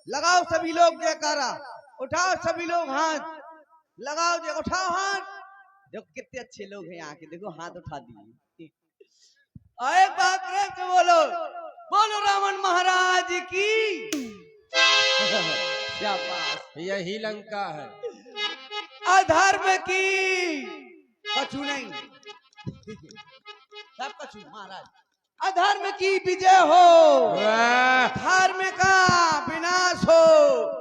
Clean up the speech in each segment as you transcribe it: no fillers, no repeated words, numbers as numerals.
लगाओ सभी लोग जयकारा, उठाओ सभी लोग हाथ, लगाओ उठाओ हाथ। देखो कितने अच्छे लोग हैं यहाँ के, देखो हाथ उठा दिए। और एक बात प्रेम से बोलो, बोलो रावण महाराज की। शाबाश, यही लंका है। अधर्म की कछु नहीं, सब कछु महाराज। अधर्म की विजय हो, धर्म का विनाश हो,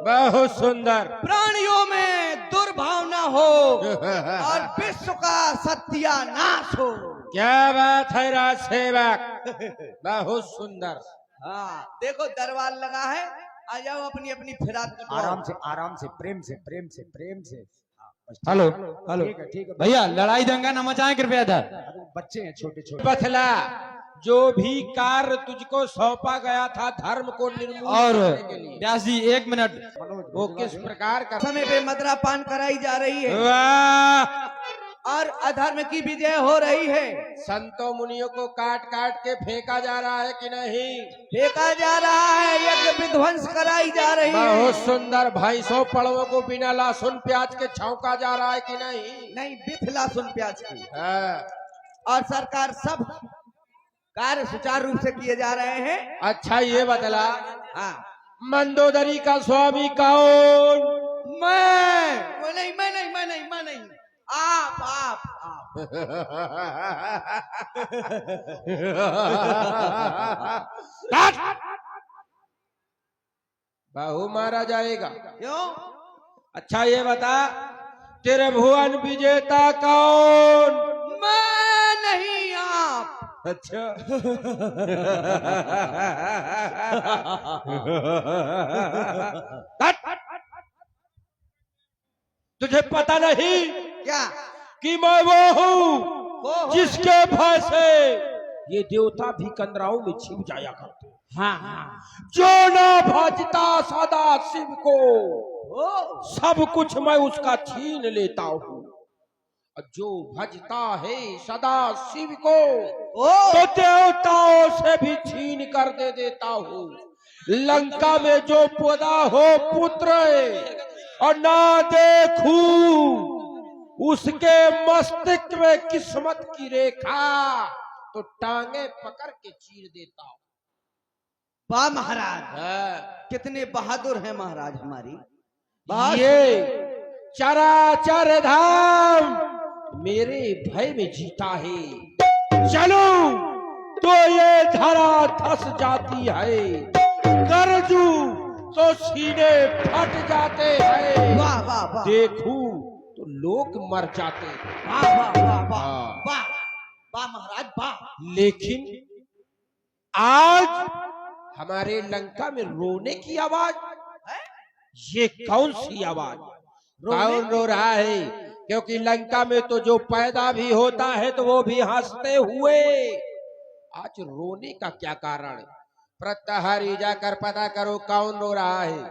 बहुत सुंदर। प्राणियों में दुर्भावना हो और विश्व का सत्यानाश हो। क्या बात है राज सेवक, बहुत सुंदर। हाँ देखो दरबार लगा है, आ जाओ अपनी अपनी फिराक कटवाओ। आराम से प्रेम से प्रेम से प्रेम से। हेलो हेलो, ठीक है भैया लड़ाई दंगा न मचाएं कृपया इधर। बच्चे हैं छोटे छोटे। बथला, जो भी कार्य तुझको सौंपा गया था धर्म को निर्मूल और करने के लिए, व्यास जी 1 मिनट, वो किस प्रकार का समय पे मदरा पान कराई जा रही है वाह! और अधर्म की विजय हो रही है। संतों मुनियों को काट काट के फेंका जा रहा है कि नहीं? फेंका जा रहा है, यज्ञ विध्वंस कराई जा रही है। बहुत सुंदर। भैंसों पड़वों को बिना लहसुन प्याज के छौंका जा रहा है कि नहीं? नहीं, बिथला सुन प्याज की। हाँ। और सरकार सब कार्य सुचारू रूप से किए जा रहे हैं। अच्छा ये बतला, हाँ मंदोदरी का स्वामी कौन? मैं नहीं, आप बाहु मारा जाएगा। क्यों? अच्छा ये बता, त्रिभुवन विजेता कौन? मैं नहीं, आप। अच्छा। तुझे पता नहीं क्या? कि मैं वो हूँ जिसके भय से ये देवता भी कंदराओं में छिप जाया करते। हाँ, जो न भजता सदा शिव को, सब कुछ मैं उसका छीन लेता हूँ। जो भजता है सदा शिव को, तो देवताओं से भी छीन कर दे देता हूँ। लंका में जो पैदा हो पुत्र और ना देखू उसके मस्तिष्क में किस्मत की रेखा, तो टांगे पकड़ के चीर देता हूँ। वाह महाराज, कितने बहादुर हैं महाराज हमारी। ये चराचर धाम मेरे भय में जीता है। चलो तो ये धरा धस जाती है, गरजू तो सीने फट जाते हैं। वाह वाह वाह, देखू तो लोग मर जाते हैं। वाह वाह वाह वाह वाह वाह महाराज वाह। लेकिन आज हमारे लंका में रोने की आवाज, ये कौन सी आवाज? कौन रो रहा है? क्योंकि लंका में तो जो पैदा भी होता है तो वो भी हंसते हुए। आज रोने का क्या कारण? प्रत्यहारी जाकर पता करो कौन रो रहा है।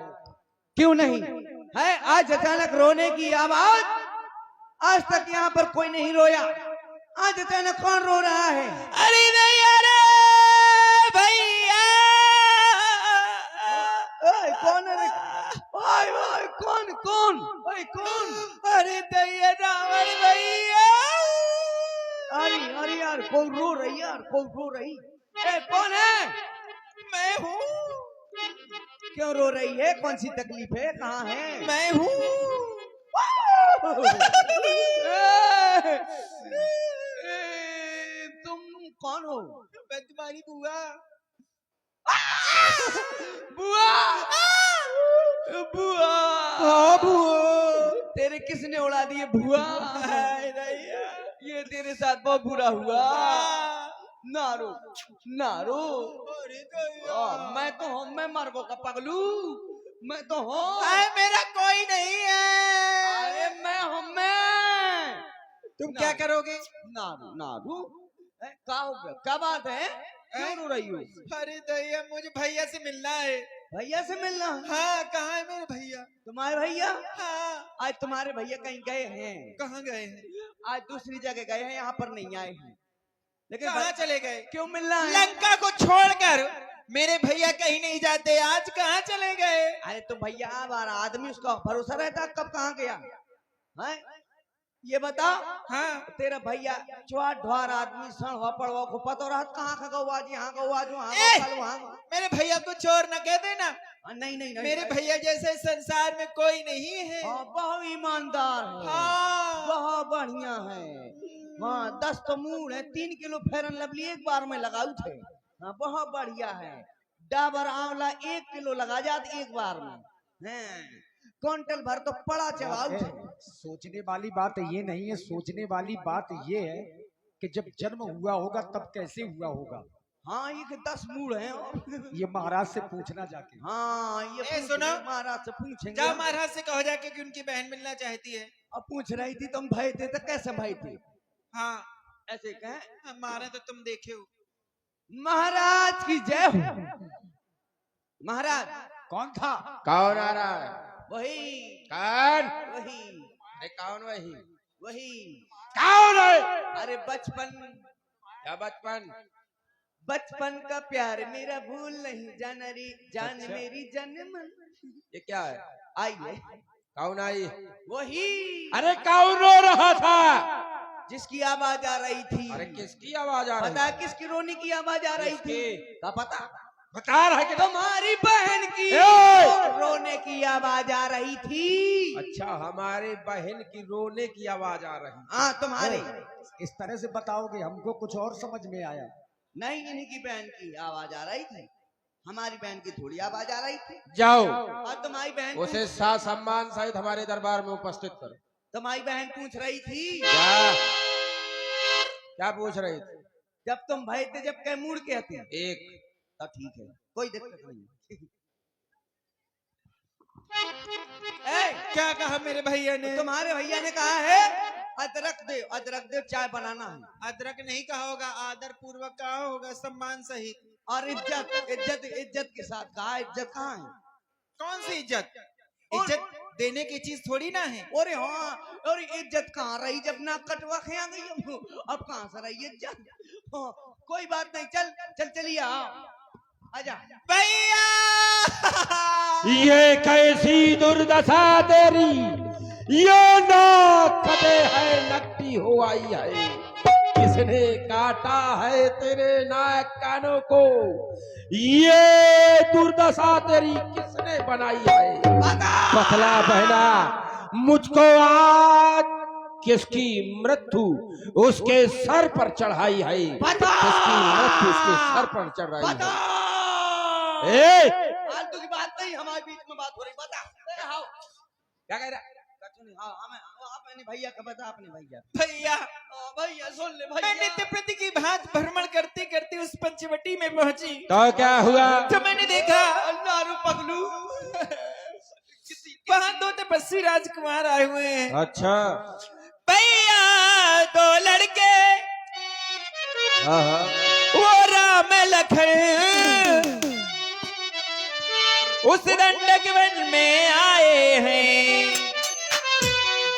क्यों नहीं है? आज अचानक रोने की आवाज, आज तक यहाँ पर कोई नहीं रोया, आज अचानक कौन रो रहा है? अरे नहीं, अरे भैया कौन है? ओए ओए कौन कौन? ओए कौन? अरे दैया रावण भैया। अरे अरे यार, कौन रो रही यार, कौन रो रही? ए कौन है? मैं हूँ। क्यों रो रही है? कौन सी तकलीफ है? कहाँ है? मैं हूँ। तुम कौन हो? मैं तुम्हारी बुआ। बुआ, बुआ, हाँ बुआ। तेरे किसने उड़ा दिए बुआ? ये तेरे साथ बहुत बुरा हुआ। नारो नारो, मैं तो हूँ, मैं मरबो का पगलू, मैं तो हूँ। मेरा कोई नहीं है। अरे मैं हूँ, मैं। तुम क्या करोगे? नारू नारू, क्या हो गया? क्या बात है? क्यों रो रही हो? अरे दैया, मुझे भैया से मिलना है। भैया से मिलना? हाँ, कहाँ है मेरे भैया? तुम्हारे भैया? हाँ। आज तुम्हारे भैया कहीं गए हैं। कहाँ गए हैं? आज दूसरी जगह गए हैं, यहाँ पर नहीं आए हैं। लेकिन कहाँ चले गए? क्यों मिलना है? लंका को छोड़कर मेरे भैया कहीं नहीं जाते, आज कहाँ चले गए? अरे तो भैया बार आदमी उसका भरोसा रहता कब कहाँ गया है? ये बता, हाँ तेरा भैया चुआट ढुआर आदमी सण हो पड़वा को पता रहा कहाँ का गौ आज यहाँ गौ आज ए! वहाँ मेरे भैया को चोर न कह देना। नहीं नहीं नहीं मेरे भैया जैसे संसार में कोई नहीं है। हाँ, बहुत ईमानदार है, हाँ बहुत बढ़िया है। हाँ 10 तो मूड है, 3 किलो फेरन लवली एक बार में लगाऊ थे। हाँ बहुत बढ़िया है। डाबर आंवला 1 किलो लगा जाते एक बार में हैं, क्विंटल भर तो पड़ा चबाऊ थे। सोचने वाली बात ये नहीं है, सोचने वाली बात ये है कि जब जन्म हुआ होगा तब कैसे हुआ होगा। हाँ ये 10 मूड है। ये महाराज से पूछना जाके। हाँ ये ए, सुनो, महाराज से पूछेंगे। जा महाराज से कहो जाके कि उनकी बहन मिलना चाहती है। अब पूछ रही थी तुम भाई थे तो कैसे भाई थे? हाँ ऐसे कहें हमारा तो तुम देखे हो। महाराज की जय हो। महाराज कौन था? कौन आ रहा है? वही कौन? वही अरे कौन वही? वही कौन है? अरे बचपन क्या बचपन? बचपन का प्यार मेरा भूल नहीं जाना रे जान अच्छा। मेरी जन्म ये क्या है? आई है कौन आई? वही अरे कौन रो रहा था? जिसकी आवाज आ रही थी। अरे किसकी आवाज आ रही? पता है किसकी रोने की आवाज आ रही थी? किसकी? क्या पता? बता रहा है कि तुम्हारी बहन की ए! रोने की आवाज आ रही थी। अच्छा हमारे बहन की रोने की आवाज आ रही। हाँ तुम्हारी इस तरह से बताओगे हमको कुछ और समझ में आया। नहीं, इन्हीं की बहन की आवाज आ रही थी, हमारी बहन की थोड़ी आवाज आ रही थी। जाओ और तुम्हारी बहन उसे साथ सम्मान सहित हमारे दरबार में उपस्थित करो। तुम्हारी बहन पूछ रही थी क्या क्या पूछ रही थी? जब तुम भाई थे जब कैमूर के थे। एक तो ठीक है कोई दिक्कत नहीं। क्या कहा मेरे भैया ने? तुम्हारे भैया ने कहा है अदरक दे चाय बनाना है। अदरक नहीं कहा होगा, आदर पूर्वक कहा होगा, सम्मान सहित। और इज्जत के साथ कहा। इज्जत कहाँ है? कौन सी इज्जत? इज्जत देने की चीज थोड़ी ना है। अरे हाँ, और इज्जत कहाँ रही जब ना कटवा खिया गई? अब कहाँ से रही इज्जत? हाँ, कोई बात नहीं, चल चलिए आओ आजा। भैया ये कैसी दुर्दशा तेरी, ये नाक कटे है नकटी हो आई है। किसने काटा है तेरे नाक कानों को? ये दुर्दशा तेरी किसने बनाई है? पतला बहना, मुझको आज किसकी मृत्यु उसके सर पर चढ़ाई है? किसकी मृत्यु उसके सर पर चढ़ रही है? ए! फालतू की बात नहीं, हमारे बीच में बात हो रही। बता आओ क्या कह रहा? हाँ हमें अपने भैया का बता। अपने भैया भैया भैया सुन ले मैं भैया। नित्य प्रति की भांति भ्रमण करते करते उस पंचवटी में पहुंची तो क्या हुआ? तो मैंने देखा नारू पगलू वहां 2 तपस्वी राजकुमार आए हुए हैं। अच्छा भैया 2 लड़के, वो राम लखन उस दंडक वन में आए हैं।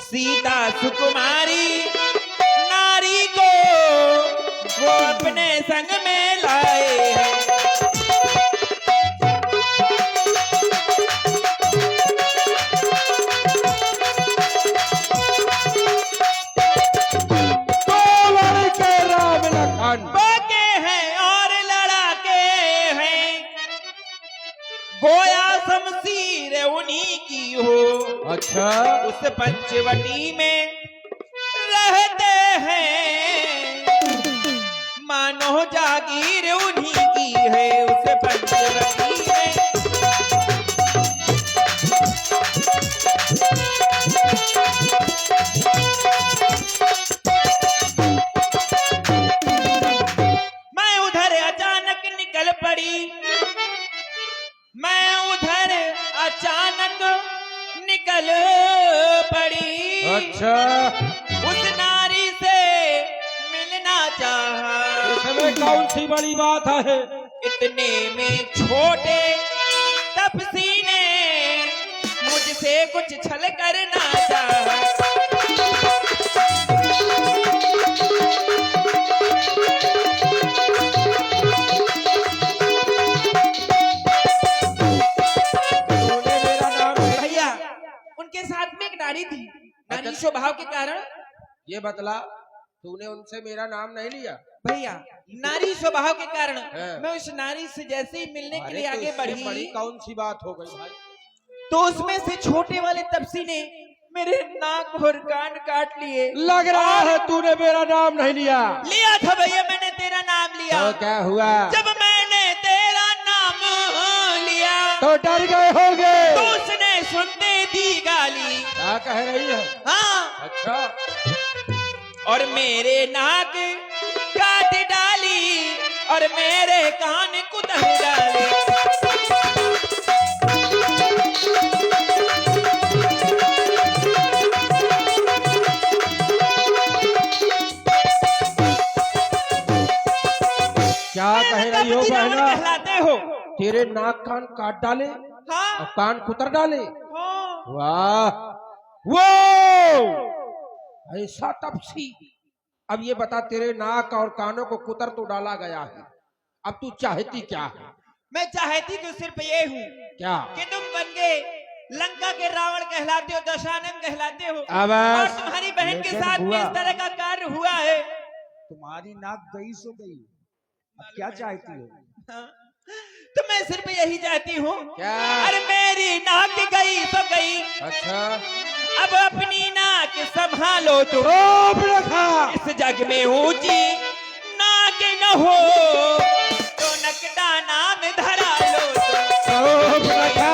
सीता सुकुमारी नारी को वो अपने संग में लाए हैं। तो लड़के राम लखन बाके हैं और लड़ाके हैं, गोया शमशीर उन्हीं की हो। अच्छा उस पंचवटी में रहते हैं, मानो जागीर उन्हीं की है। उस पंचवटी में मैं उधर अचानक निकल पड़ी, मैं उधर अचानक निकल पड़ी। अच्छा उस नारी से मिलना चाहा, इसमें कौन सी बड़ी बात है? इतने में छोटे तपसी ने मुझसे कुछ छल करना चाहा। नारी थी, नारी स्वभाव के कारण। ये बतला, तूने उनसे मेरा नाम नहीं लिया? भैया नारी स्वभाव के कारण हाँ। मैं उस नारी से जैसे ही मिलने के अरे लिए तो आगे इससे बढ़ी, बड़ी कौन सी बात हो गई भाई? तो उसमें से छोटे वाले तपसी ने मेरे नाक और कान काट लिए। लग रहा है तूने मेरा नाम नहीं लिया। लिया था भैया, मैंने तेरा नाम लिया। तो क्या हुआ? जब मैंने तेरा नाम लिया तो डर गए होगे। तो उसने सुनते दी गाली। क्या कह रही है? हाँ, अच्छा, और मेरे नाक काट डाली और मेरे कान कुतर डाली। क्या कह रही हो बहना? कहलाते हो? तेरे नाक कान काट डाले हाँ, और कान कुतर डाले? हाँ। वाह, वो ऐसा तपसी। अब ये बता, तेरे नाक और कानों को कुतर तो डाला गया है, अब तू चाहती क्या है? मैं चाहती तो सिर्फ ये हूँ क्या? कि तुम बन के लंका के रावण कहलाते हो, दशानन कहलाते हो, अब और तुम्हारी बहन के लेकिन साथ में हुआ। इस तरह का कार्य हुआ है। तुम्हारी नाक गई सो गई, अब क्या चाहती हो? हाँ, तो मैं सिर्फ यही चाहती हूँ, क्या? अरे मेरी नाक गई तो गई, अच्छा, अब अपनी नाक संभालो तो रोब रखा। इस जग में ऊंची नाक न हो तो नकदा नाम धरा लो तो। रोब रखा।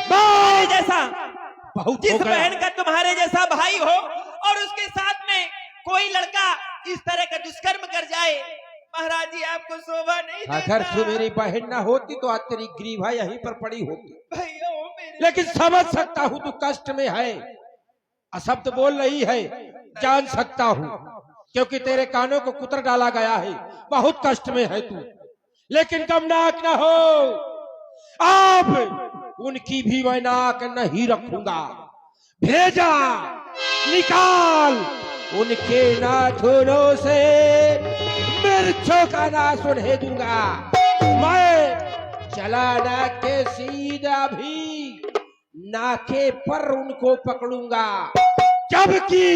तुम्हारे जैसा, बहुत जिस हो गया। बहन का तुम्हारे जैसा भाई हो और उसके साथ में कोई लड़का इस तरह का दुष्कर्म कर जाए, महाराज जी आपको शोभा नहीं अगर देता। तू मेरी बहन ना होती तो आज तेरी ग्रीवा यहीं पर पड़ी होती। भैया ओ मेरे, लेकिन समझ सकता हूँ तू कष्ट में है, अशब्द बोल रही है, जान सकता हूँ, क्योंकि तेरे कानों को कुतर डाला गया है, बहुत कष्ट में है तू। लेकिन गमनाक न हो, अब उनकी भी मैं नाक नहीं रखूंगा। भेजा निकाल उनके नाखूनों से मिर्चों का नाश उन्हें दूंगा। मैं चला ना के सीधा भी नाके पर उनको पकड़ूंगा, जबकि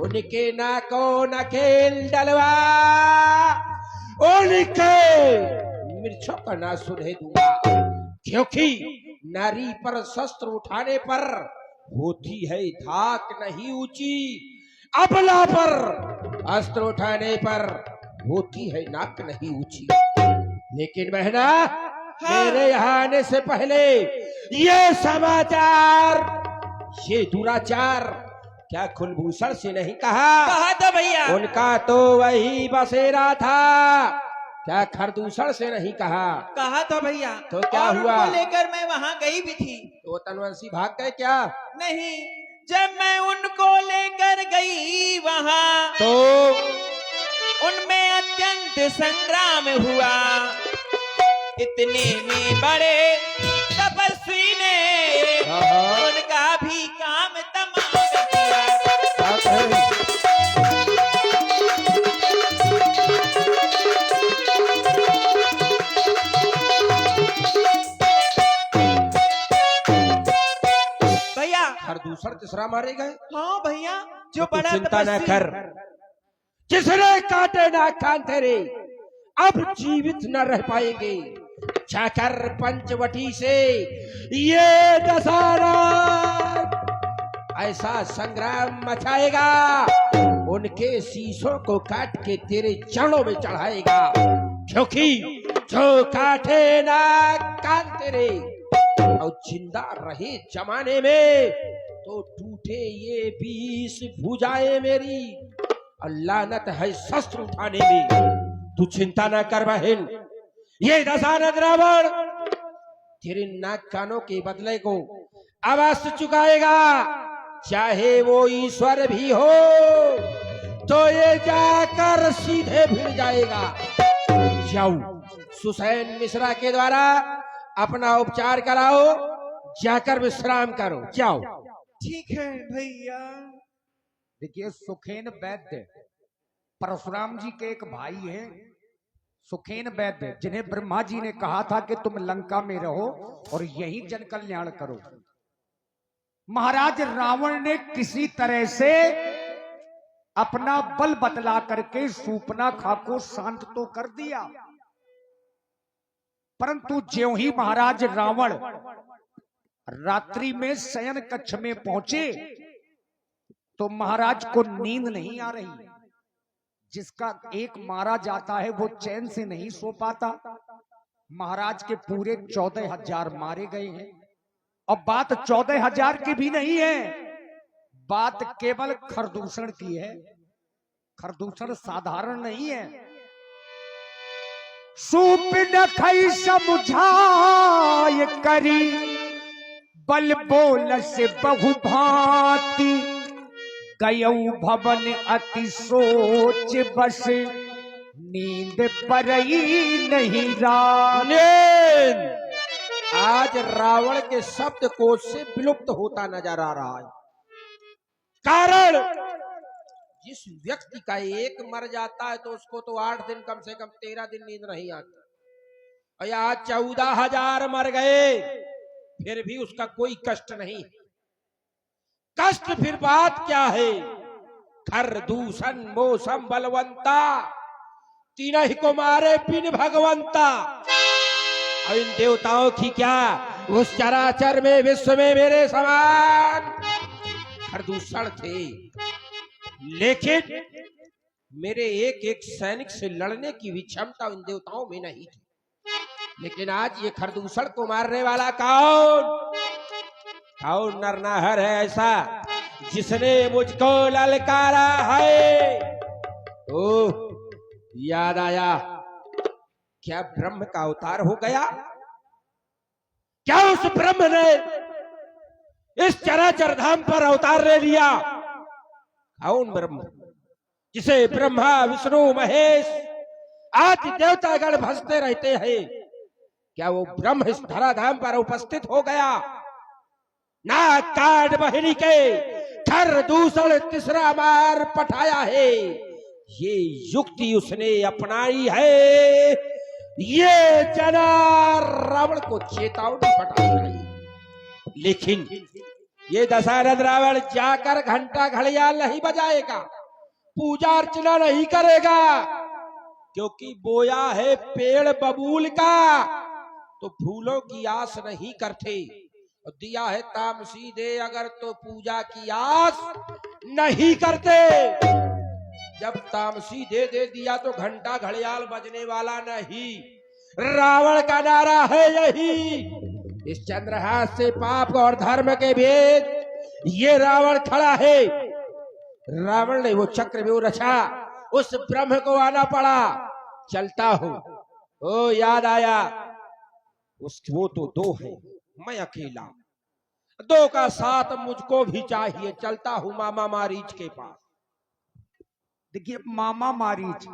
उनके नाकों नकेल डलवा उनके मिर्चों का नाश उन्हें दूंगा। क्योंकि नारी पर शस्त्र उठाने पर होती है धाक नहीं ऊंची, अबला पर अस्त्र उठाने पर होती है नाक नहीं ऊंची। लेकिन बहना, मेरे यहाँ आने से पहले ये समाचार, ये दुराचार क्या कुलभूषण से नहीं कहा? कहा था भैया। उनका तो वही बसेरा था, क्या खरदूषण से नहीं कहा? कहा था भैया। तो क्या और हुआ? उनको लेकर मैं वहाँ गई भी थी। तो तनवंशी भाग गए क्या? नहीं, जब मैं उनको लेकर गई वहाँ तो उनमें अत्यंत संग्राम हुआ। इतने में बड़े तपस्वी ने उनका भी काम तमाम किया। क्या कहे? भैया, खरदूषण तीसरा मारे गए। हाँ भैया, जो तू बड़ा चिंता न तपस्वी, कर, जिसने काटे ना कान तेरे अब जीवित न रह पाएंगे। जाकर पंचवटी से ये दशहरा ऐसा संग्राम मचाएगा, उनके शीशों को काट के तेरे चरणों में चढ़ाएगा। क्योंकि जो काटे ना कान तेरे और जिंदा रहे जमाने में, तो टूटे ये 20 भुजाएं मेरी, और लानत है शस्त्र उठाने में। तू चिंता न कर बहन, ये दशानन रावण तेरे नाक कानों के बदले को अवश्य चुकाएगा। चाहे वो ईश्वर भी हो तो ये जाकर सीधे भिड़ जाएगा। जाओ, सुसैन मिश्रा के द्वारा अपना उपचार कराओ, जाकर विश्राम करो, जाओ। ठीक है भैया। देखिए, सुखेन वैद्य परशुराम जी के एक भाई हैं सुखेन वैद्य, जिन्हें ब्रह्मा जी ने कहा था कि तुम लंका में रहो और यही जन कल्याण करो। महाराज रावण ने किसी तरह से अपना बल बतला करके शूर्पणखा को शांत तो कर दिया, परंतु ज्यों ही महाराज रावण रात्रि में शयन कक्ष में पहुंचे तो महाराज को नींद नहीं आ रही। जिसका एक मारा जाता है वो चैन से नहीं सो पाता। महाराज के पूरे 14,000 मारे गए हैं। और बात 14,000 की भी नहीं है, बात केवल खरदूषण की है। खरदूषण साधारण नहीं है। शूर्पणखा समझाय करी बल बोल से बहुभांति गयऊ भवन अति सोच बस नींद परई नहीं रात। आज रावण के शब्द कोश से विलुप्त होता नजर आ रहा है। कारण जिस व्यक्ति का एक मर जाता है तो उसको तो 8 दिन कम से कम 13 दिन नींद नहीं आती, और आज 14,000 मर गए फिर भी उसका कोई कष्ट नहीं। कष्ट फिर बात क्या है? खरदूषण मौसम बलवंता तीन ही को मारे बिन भगवंता। और इन देवताओं की क्या, उस चराचर में विश्व में मेरे समान खरदूषण थे, लेकिन मेरे एक एक सैनिक से लड़ने की भी क्षमता उन देवताओं में नहीं थी। लेकिन आज ये खरदूषण को मारने वाला कौन नरनाहर है ऐसा जिसने मुझको ललकारा है? ओह, याद आया, क्या ब्रह्म का अवतार हो गया? क्या उस ब्रह्म ने इस चराचर धाम पर अवतार ले लिया? कौन ब्रह्म जिसे ब्रह्मा विष्णु महेश आदि देवतागण भजते रहते हैं? क्या वो ब्रह्म इस धराधाम पर उपस्थित हो गया? ना काट बहिनी के खरदूषण तीसरा मार पठाया है, ये युक्ति उसने अपनाई है। ये जना रावण को चेतावनी पठाई है। लेकिन ये दशरथ रावण जाकर घंटा घड़ियाल नहीं बजाएगा, पूजा अर्चना नहीं करेगा, क्योंकि बोया है पेड़ बबूल का तो फूलों की आस नहीं करते, और दिया है तामसी दे अगर तो पूजा की आस नहीं करते। जब तामसी दे दिया तो घंटा घड़ियाल बजने वाला नहीं। रावण का नारा है यही, इस चंद्रहास से पाप और धर्म के भेद ये रावण खड़ा है। रावण ने वो चक्रव्यूह रचा, उस ब्रह्म को आना पड़ा। चलता हूं, ओ याद आया, वो तो 2 है, मैं अकेला, 2 का साथ मुझको भी चाहिए। चलता हूं मामा मारीच के पास। देखिए, मामा मारीच